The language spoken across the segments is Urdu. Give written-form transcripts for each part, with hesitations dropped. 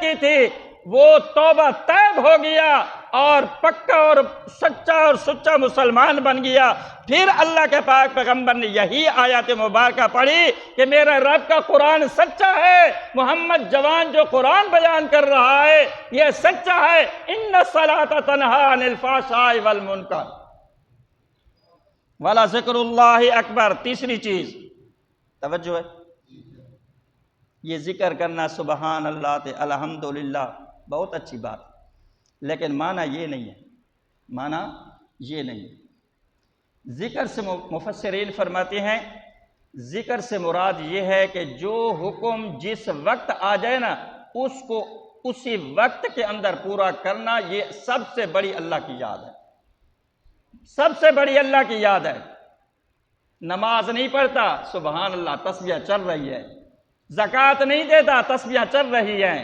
نیت کی تھی وہ توبہ طیب ہو گیا اور پکا اور سچا اور سچا مسلمان بن گیا۔ پھر اللہ کے پاک پیغمبر نے یہی آیات مبارکہ پڑھی کہ میرے رب کا قرآن سچا ہے، محمد جوان جو قرآن بیان کر رہا ہے یہ سچا ہے۔ ان الصلاۃ تنہی عن الفحشاء والمنکر ولذکر اللہ اکبر۔ تیسری چیز توجہ ہے، یہ ذکر کرنا سبحان اللہ تے الحمدللہ بہت اچھی بات، لیکن معنی یہ نہیں ہے، معنی یہ نہیں ہے۔ ذکر سے مفسرین فرماتے ہیں ذکر سے مراد یہ ہے کہ جو حکم جس وقت آ جائے نا اس کو اسی وقت کے اندر پورا کرنا، یہ سب سے بڑی اللہ کی یاد ہے، سب سے بڑی اللہ کی یاد ہے۔ نماز نہیں پڑھتا سبحان اللہ تسبیح چل رہی ہے، زکوٰۃ نہیں دیتا تسبیح چل رہی ہے،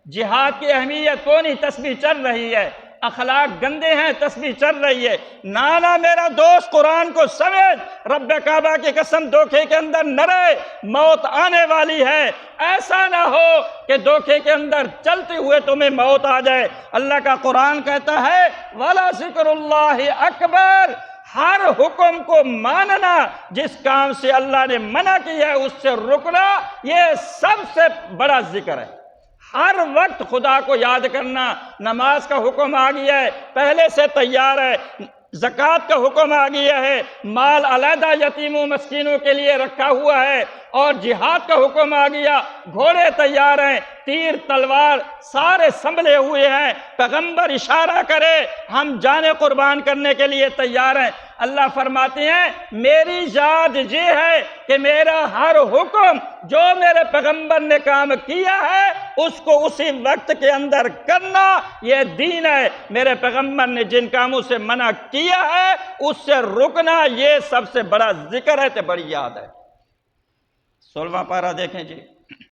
جہاد کی اہمیت کو نہیں تسبیح چل رہی ہے، اخلاق گندے ہیں تسبیح چل رہی ہے۔ نانا میرا دوست قرآن کو سمجھ، رب کعبہ کی قسم دھوکے کے اندر نہ رہے، موت آنے والی ہے۔ ایسا نہ ہو کہ دھوکے کے اندر چلتے ہوئے تمہیں موت آ جائے۔ اللہ کا قرآن کہتا ہے وَلَذِكْرُ اللَّهِ أَكْبَرُ، ہر حکم کو ماننا، جس کام سے اللہ نے منع کیا ہے اس سے رکنا، یہ سب سے بڑا ذکر ہے۔ ہر وقت خدا کو یاد کرنا۔ نماز کا حکم آ گیا ہے پہلے سے تیار ہے، زکوٰۃ کا حکم آ گیا ہے، مال علیحدہ یتیموں مسکینوں کے لیے رکھا ہوا ہے، اور جہاد کا حکم آ گیا، گھوڑے تیار ہیں، تیر تلوار سارے سنبھلے ہوئے ہیں، پیغمبر اشارہ کرے ہم جانیں قربان کرنے کے لیے تیار ہیں۔ اللہ فرماتے ہیں میری یاد یہ ہے کہ میرا ہر حکم جو میرے پیغمبر نے کام کیا ہے اس کو اسی وقت کے اندر کرنا، یہ دین ہے۔ میرے پیغمبر نے جن کاموں سے منع کیا ہے اس سے رکنا، یہ سب سے بڑا ذکر ہے تے بڑی یاد ہے۔ 16واں پارہ دیکھیں جی۔